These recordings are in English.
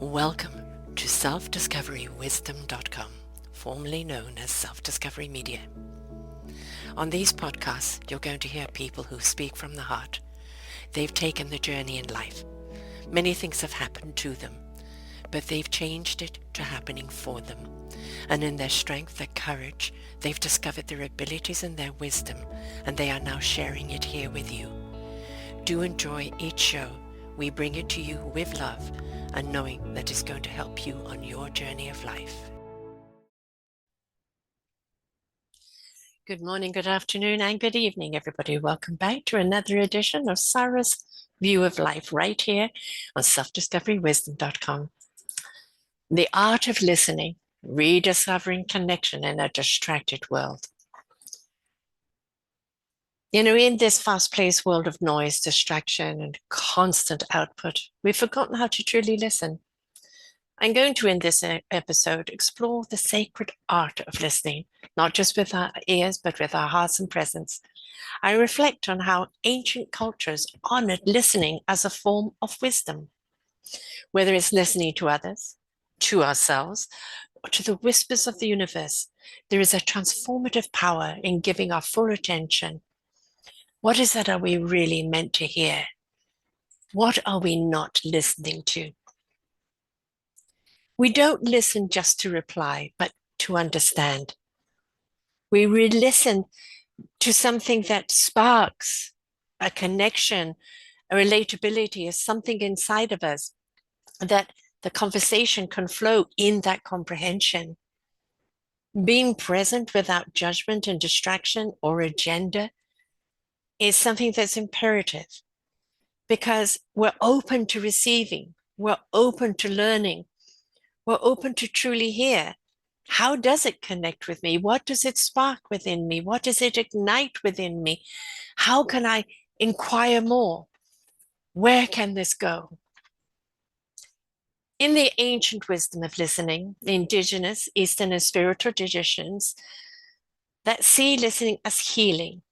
Welcome to selfdiscoverywisdom.com, formerly known as Self-Discovery Media. On these podcasts, you're going to hear people who speak from the heart. They've taken the journey in life. Many things have happened to them, but they've changed it to happening for them. And in their strength, their courage, they've discovered their abilities and their wisdom, and they are now sharing it here with you. Do enjoy each show. We bring it to you with love and knowing that it's going to help you on your journey of life. Good morning, good afternoon, and good evening, everybody. Welcome back to another edition of Sarah's View of Life right here on selfdiscoverywisdom.com. The art of listening, rediscovering connection in a distracted world. In this fast-paced world of noise, distraction, and constant output, we've forgotten how to truly listen. I'm going to, in this episode, explore the sacred art of listening, not just with our ears, but with our hearts and presence. I reflect on how ancient cultures honored listening as a form of wisdom, whether it's listening to others, to ourselves, or to the whispers of the universe. There is a transformative power in giving our full attention. What is that are we really meant to hear? What are we not listening to? We don't listen just to reply, but to understand. We listen to something that sparks a connection, a relatability, is something inside of us that the conversation can flow in that comprehension. Being present without judgment and distraction or agenda is something that's imperative because we're open to receiving, we're open to learning, we're open to truly hear. How does it connect with me? What does it spark within me? What does it ignite within me? How can I inquire more? Where can this go? In the ancient wisdom of listening, the indigenous, Eastern, and spiritual traditions that see listening as healing,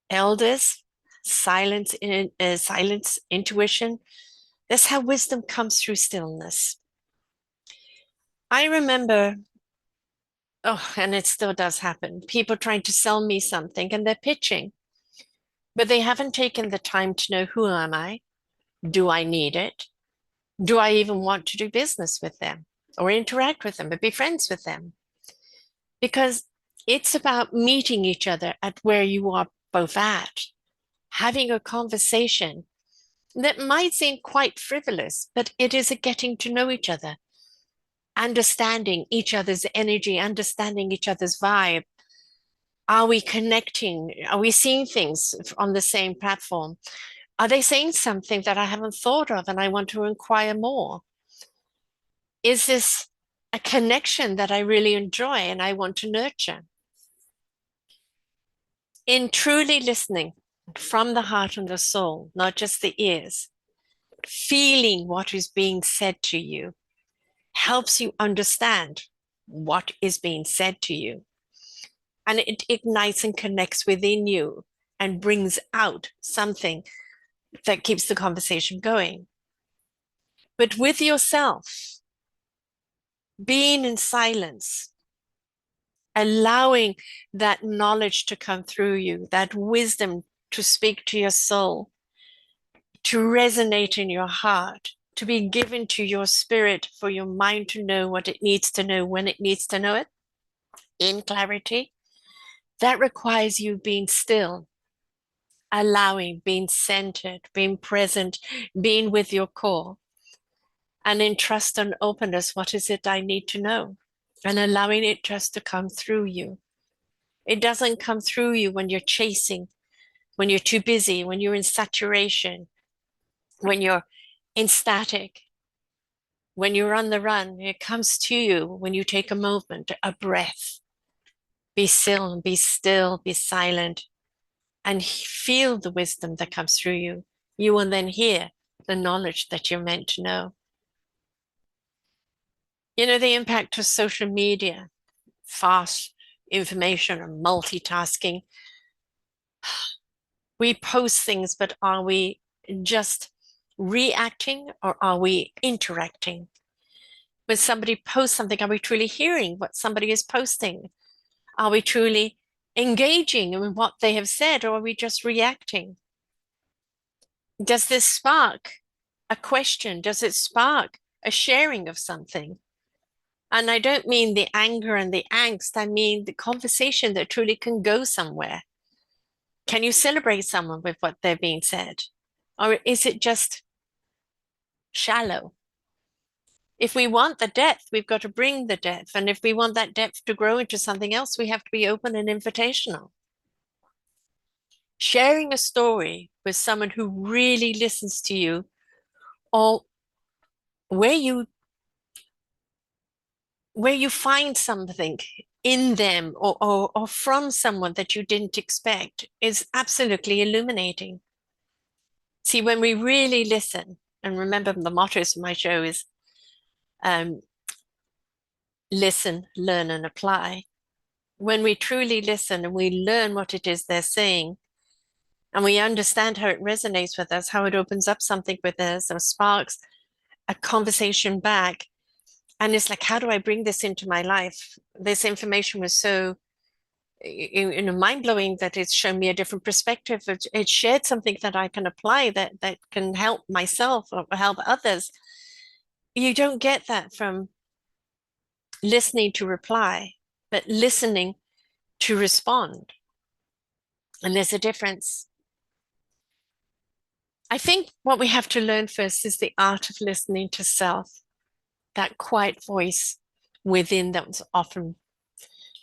elders, silence, intuition. That's how wisdom comes through stillness. I remember, and it still does happen, people trying to sell me something and they're pitching, but they haven't taken the time to know, who am I? Do I need it? Do I even want to do business with them or interact with them or be friends with them? Because it's about meeting each other at where you are both at, having a conversation that might seem quite frivolous, but it is a getting to know each other, understanding each other's energy, understanding each other's vibe. Are we connecting? Are we seeing things on the same platform? Are they saying something that I haven't thought of and I want to inquire more? Is this a connection that I really enjoy and I want to nurture? In truly listening from the heart and the soul, not just the ears, feeling what is being said to you helps you understand what is being said to you. And it ignites and connects within you and brings out something that keeps the conversation going. But with yourself, being in silence, allowing that knowledge to come through you, that wisdom to speak to your soul, to resonate in your heart, to be given to your spirit for your mind to know what it needs to know when it needs to know it in clarity. That requires you being still, allowing, being centered, being present, being with your core. And in trust and openness, what is it I need to know? And allowing it just to come through you. It doesn't come through you when you're chasing, when you're too busy, when you're in saturation, when you're in static, when you're on the run. It comes to you when you take a moment, a breath. Be still, be still, be silent, and feel the wisdom that comes through you. You will then hear the knowledge that you're meant to know. The impact of social media, fast information and multitasking. We post things, but are we just reacting or are we interacting? When somebody posts something, are we truly hearing what somebody is posting? Are we truly engaging in what they have said, or are we just reacting? Does this spark a question? Does it spark a sharing of something? And I don't mean the anger and the angst, I mean the conversation that truly can go somewhere. Can you celebrate someone with what they're being said? Or is it just shallow? If we want the depth, we've got to bring the depth. And if we want that depth to grow into something else, we have to be open and invitational. Sharing a story with someone who really listens to you, or where you find something in them or from someone that you didn't expect is absolutely illuminating. See, when we really listen, and remember the mottos of my show is um, listen, learn, and apply. When we truly listen and we learn what it is they're saying, and we understand how it resonates with us, how it opens up something with us or sparks a conversation back. And it's like, how do I bring this into my life? This information was so mind-blowing that it's shown me a different perspective. It shared something that I can apply that can help myself or help others. You don't get that from listening to reply, but listening to respond. And there's a difference. I think what we have to learn first is the art of listening to self, that quiet voice within that's often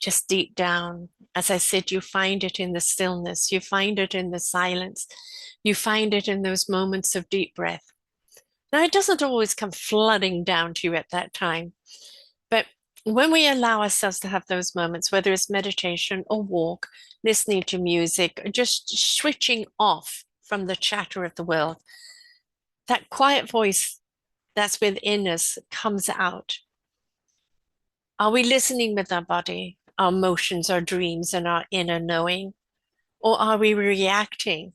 just deep down. As I said, you find it in the stillness, you find it in the silence, you find it in those moments of deep breath. Now, it doesn't always come flooding down to you at that time, but when we allow ourselves to have those moments, whether it's meditation or walk, listening to music, just switching off from the chatter of the world, that quiet voice that's within us comes out. Are we listening with our body, our emotions, our dreams, and our inner knowing? Or are we reacting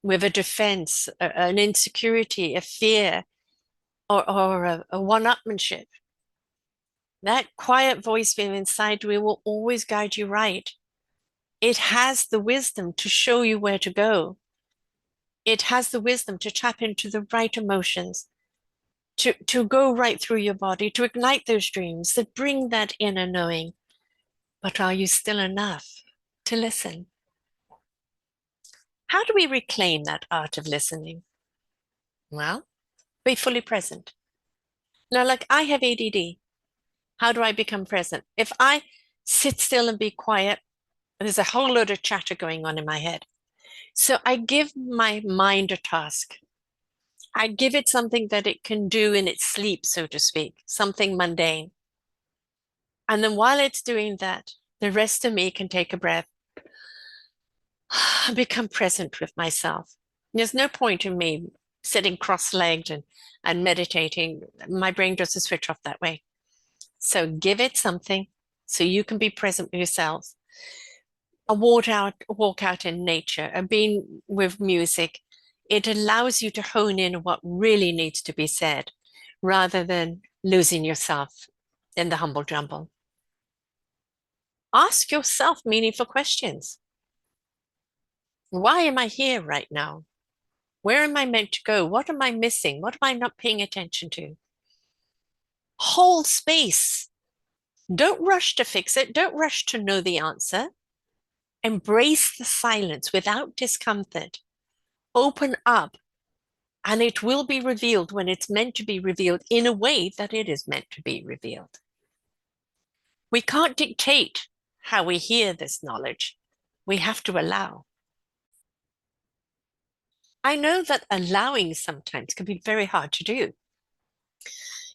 with a defense, an insecurity, a fear, or a one-upmanship? That quiet voice within inside you will always guide you right. It has the wisdom to show you where to go. It has the wisdom to tap into the right emotions, to go right through your body, to ignite those dreams, that bring that inner knowing. But are you still enough to listen? How do we reclaim that art of listening? Well, be fully present. Now, like I have ADD. How do I become present? If I sit still and be quiet, there's a whole load of chatter going on in my head. So I give my mind a task. I give it something that it can do in its sleep, so to speak, something mundane. And then while it's doing that, the rest of me can take a breath, become present with myself. There's no point in me sitting cross-legged and meditating. My brain doesn't switch off that way. So give it something so you can be present with yourselves. A walk out in nature, and being with music, it allows you to hone in on what really needs to be said rather than losing yourself in the humble jumble. Ask yourself meaningful questions. Why am I here right now? Where am I meant to go? What am I missing? What am I not paying attention to? Hold space. Don't rush to fix it. Don't rush to know the answer. Embrace the silence without discomfort. Open up, and it will be revealed when it's meant to be revealed in a way that it is meant to be revealed. We can't dictate how we hear this knowledge. We have to allow. I know that allowing sometimes can be very hard to do.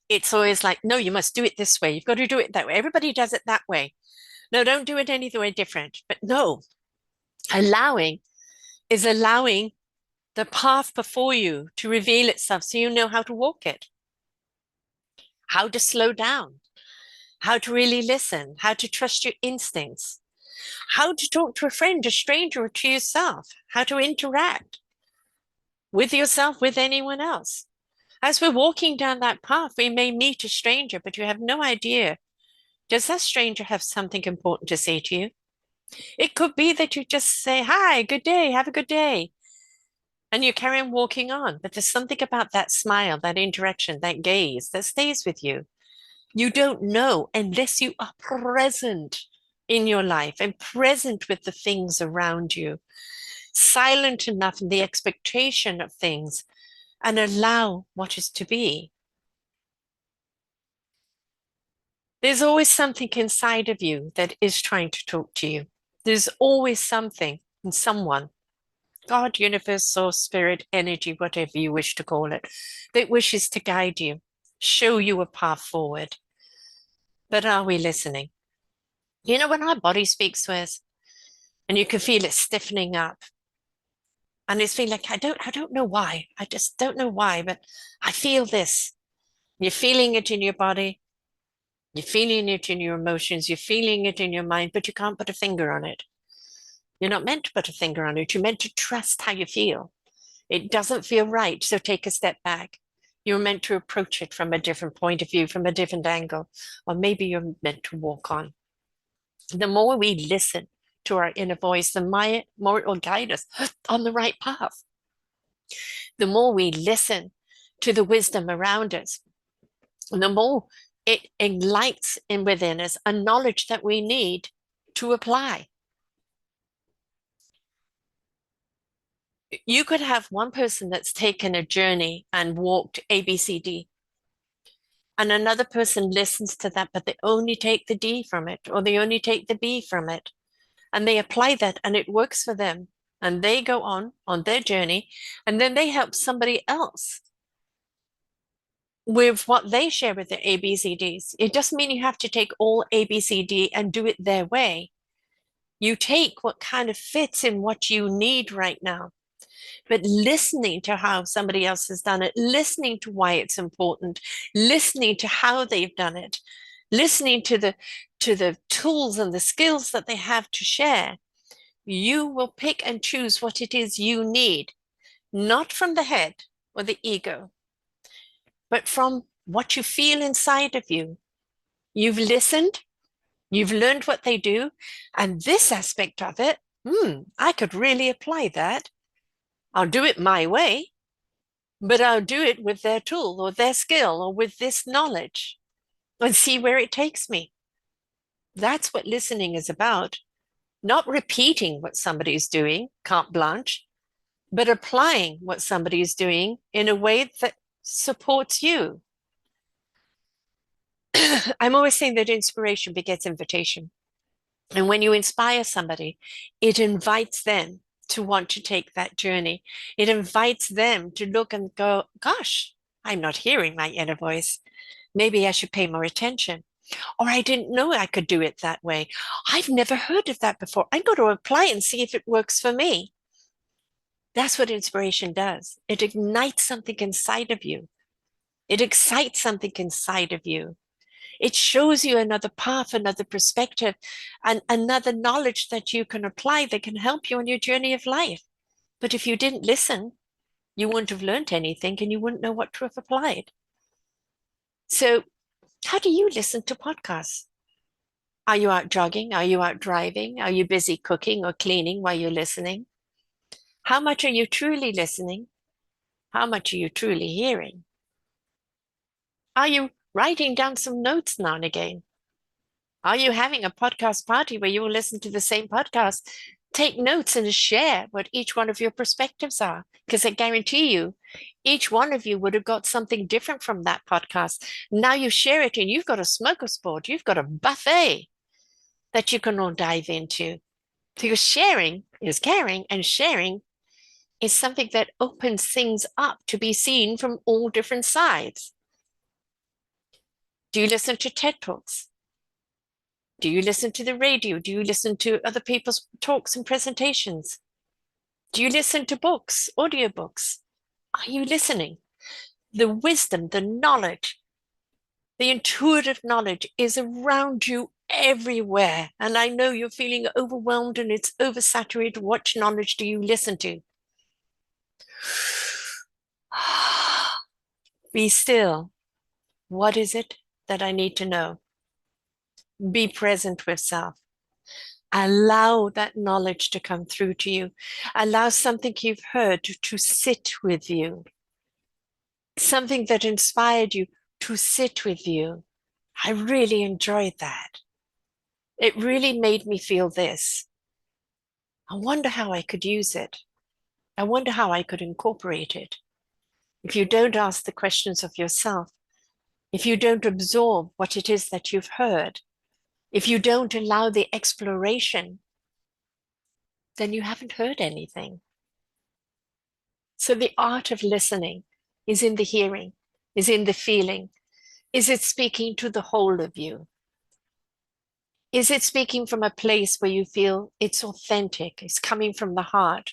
It's always like, no, you must do it this way. You've got to do it that way. Everybody does it that way. No, don't do it any way different. But no, allowing is allowing the path before you to reveal itself so you know how to walk it, how to slow down, how to really listen, how to trust your instincts, how to talk to a friend, a stranger, or to yourself, how to interact. with yourself, with anyone else. As we're walking down that path, we may meet a stranger, but you have no idea. Does that stranger have something important to say to you? It could be that you just say, hi, good day, have a good day. And you carry on walking on. But there's something about that smile, that interaction, that gaze that stays with you. You don't know unless you are present in your life and present with the things around you, silent enough in the expectation of things, and allow what is to be. There's always something inside of you that is trying to talk to you. There's always something and someone, God, universe, source, spirit, energy, whatever you wish to call it, that wishes to guide you, show you a path forward. But are we listening? You know, when our body speaks to us and you can feel it stiffening up, and it's feeling like, I don't know why. I just don't know why, but I feel this. You're feeling it in your body. You're feeling it in your emotions. You're feeling it in your mind, but you can't put a finger on it. You're not meant to put a finger on it. You're meant to trust how you feel. It doesn't feel right, so take a step back. You're meant to approach it from a different point of view, from a different angle, or maybe you're meant to walk on. The more we listen to our inner voice, the more it will guide us on the right path. The more we listen to the wisdom around us, the more it ignites in within us a knowledge that we need to apply. You could have one person that's taken a journey and walked ABCD, and another person listens to that, but they only take the D from it, or they only take the B from it, and they apply that, and it works for them. And they go on their journey, and then they help somebody else with what they share with their ABCDs. It doesn't mean you have to take all ABCD and do it their way. You take what kind of fits in what you need right now. But listening to how somebody else has done it, listening to why it's important, listening to how they've done it, listening to the tools and the skills that they have to share, you will pick and choose what it is you need, not from the head or the ego, but from what you feel inside of you. You've listened, you've learned what they do, and this aspect of it, I could really apply that. I'll do it my way, but I'll do it with their tool or their skill or with this knowledge and see where it takes me. That's what listening is about. Not repeating what somebody is doing, carte blanche, but applying what somebody is doing in a way that supports you. I'm always saying that inspiration begets invitation. And when you inspire somebody, it invites them to want to take that journey. It invites them to look and go, gosh, I'm not hearing my inner voice. Maybe I should pay more attention. Or I didn't know I could do it that way. I've never heard of that before. I'm going to apply and see if it works for me. That's what inspiration does. It ignites something inside of you. It excites something inside of you. It shows you another path, another perspective, and another knowledge that you can apply that can help you on your journey of life. But if you didn't listen, you wouldn't have learned anything and you wouldn't know what to have applied. So, how do you listen to podcasts? Are you out jogging? Are you out driving? Are you busy cooking or cleaning while you're listening? How much are you truly listening? How much are you truly hearing? Are you writing down some notes now and again? Are you having a podcast party where you will listen to the same podcast, take notes and share what each one of your perspectives are? Because I guarantee you, each one of you would have got something different from that podcast. Now you share it and you've got a smorgasbord, you've got a buffet that you can all dive into. Because sharing is caring, and sharing is something that opens things up to be seen from all different sides. Do you listen to TED Talks? Do you listen to the radio? Do you listen to other people's talks and presentations? Do you listen to books, audiobooks? Are you listening? The wisdom, the knowledge, the intuitive knowledge is around you everywhere. And I know you're feeling overwhelmed and it's oversaturated. What knowledge do you listen to? Be still. What is it that I need to know? Be present with self. Allow that knowledge to come through to you. Allow something you've heard to sit with you. Something that inspired you to sit with you. I really enjoyed that. It really made me feel this. I wonder how I could use it. I wonder how I could incorporate it. If you don't ask the questions of yourself, if you don't absorb what it is that you've heard, if you don't allow the exploration, then you haven't heard anything. So the art of listening is in the hearing, is in the feeling. Is it speaking to the whole of you? Is it speaking from a place where you feel it's authentic, it's coming from the heart?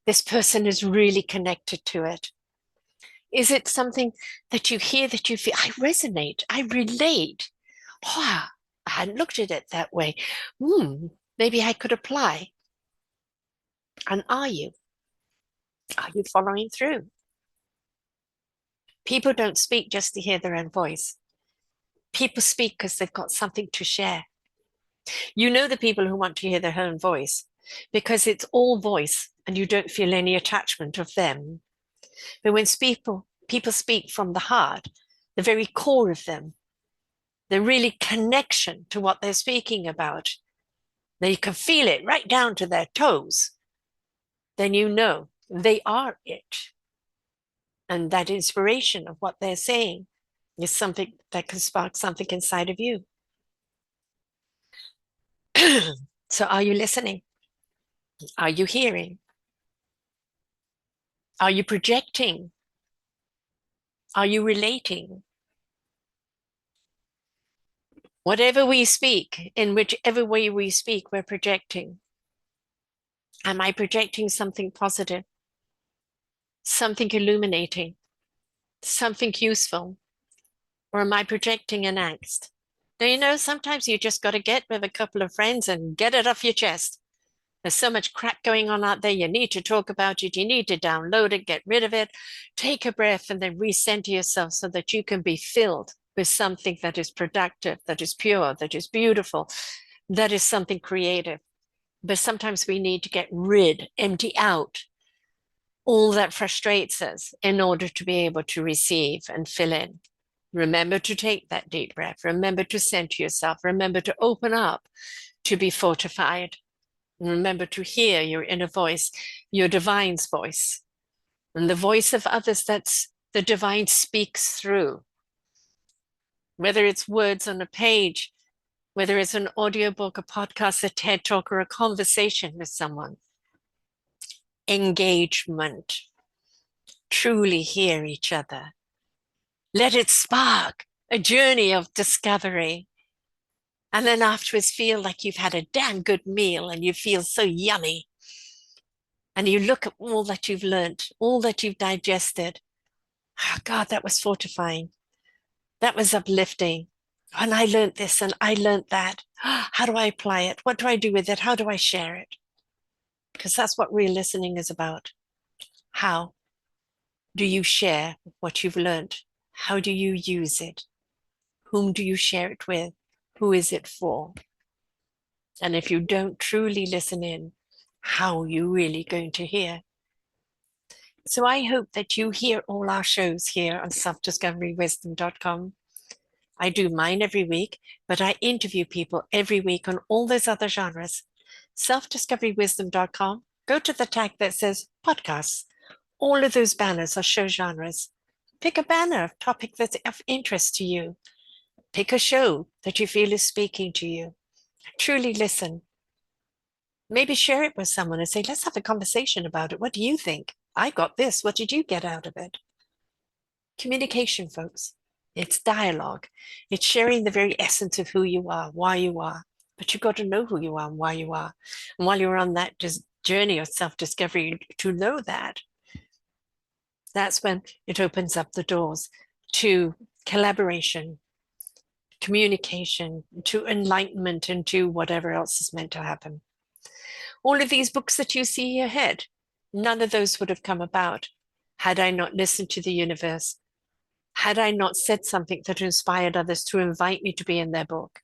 This person is really connected to it. Is it something that you hear that you feel, I resonate, I relate? Oh, I hadn't looked at it that way. Maybe I could apply. And are you? Are you following through? People don't speak just to hear their own voice. People speak because they've got something to share. You know the people who want to hear their own voice because it's all voice and you don't feel any attachment of them. But when people speak from the heart, the very core of them, the really connection to what they're speaking about, that you can feel it right down to their toes, then you know they are it. And that inspiration of what they're saying is something that can spark something inside of you. So are you listening? Are you hearing? Are you projecting? Are you relating? Whatever we speak, in whichever way we speak, we're projecting. Am I projecting something positive? Something illuminating? Something useful? Or am I projecting an angst? Now, sometimes you just got to get with a couple of friends and get it off your chest. There's so much crap going on out there. You need to talk about it. You need to download it, get rid of it, take a breath, and then recenter yourself so that you can be filled with something that is productive, that is pure, that is beautiful, that is something creative. But sometimes we need to get rid, empty out all that frustrates us in order to be able to receive and fill in. Remember to take that deep breath. Remember to center yourself. Remember to open up, to be fortified. And remember to hear your inner voice, your divine's voice, and the voice of others that's the divine speaks through. Whether it's words on a page, whether it's an audiobook, a podcast, a TED Talk, or a conversation with someone. Engagement. Truly hear each other. Let it spark a journey of discovery. And then afterwards feel like you've had a damn good meal and you feel so yummy. And you look at all that you've learned, all that you've digested. Oh, God, that was fortifying. That was uplifting. And I learned this and I learned that. How do I apply it? What do I do with it? How do I share it? Because that's what real listening is about. How do you share what you've learned? How do you use it? Whom do you share it with? Who is it for? And if you don't truly listen in, how are you really going to hear? So I hope that you hear all our shows here on selfdiscoverywisdom.com. I do mine every week, but I interview people every week on all those other genres. Selfdiscoverywisdom.com. Go to the tag that says podcasts. All of those banners are show genres. Pick a banner of topic that's of interest to you. Pick a show that you feel is speaking to you. Truly listen. Maybe share it with someone and say, let's have a conversation about it. What do you think? I got this. What did you get out of it? Communication, folks. It's dialogue. It's sharing the very essence of who you are, why you are. But you've got to know who you are and why you are. And while you're on that journey of self-discovery, to know that, that's when it opens up the doors to collaboration, communication, to enlightenment, and to whatever else is meant to happen. All of these books that you see ahead, none of those would have come about Had I not listened to the universe? Had I not said something that inspired others to invite me to be in their book?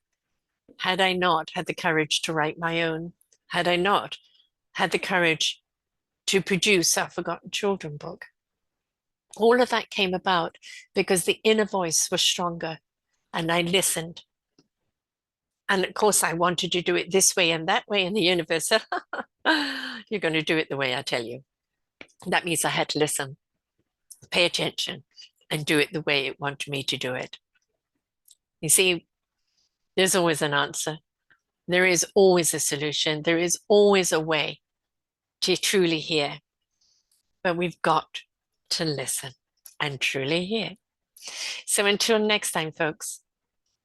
Had I not had the courage to write my own? Had I not had the courage to produce our Forgotten Children book? All of that came about because the inner voice was stronger and I listened. And of course, I wanted to do it this way and that way. And the universe said, you're going to do it the way I tell you. That means I had to listen, pay attention, and do it the way it wanted me to do it. You see, there's always an answer. There is always a solution. There is always a way to truly hear. But we've got to listen and truly hear. So until next time, folks,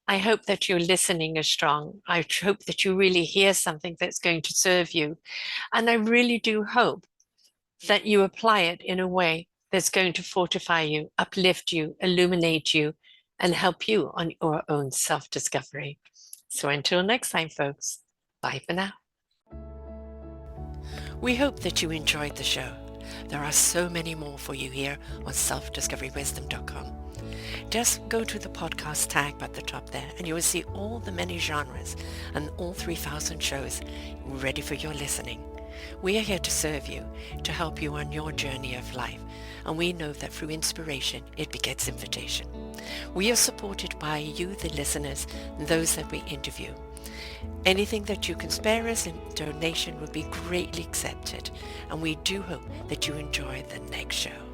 I hope that your listening is strong. I hope that you really hear something that's going to serve you. And I really do hope that you apply it in a way that's going to fortify you, uplift you, illuminate you, and help you on your own self-discovery. So until next time, folks, bye for now. We hope that you enjoyed the show. There are so many more for you here on selfdiscoverywisdom.com. Just go to the podcast tag at the top there and you will see all the many genres and all 3,000 shows ready for your listening. We are here to serve you, to help you on your journey of life, and we know that through inspiration, it begets invitation. We are supported by you, the listeners, and those that we interview. Anything that you can spare us in donation would be greatly accepted, and we do hope that you enjoy the next show.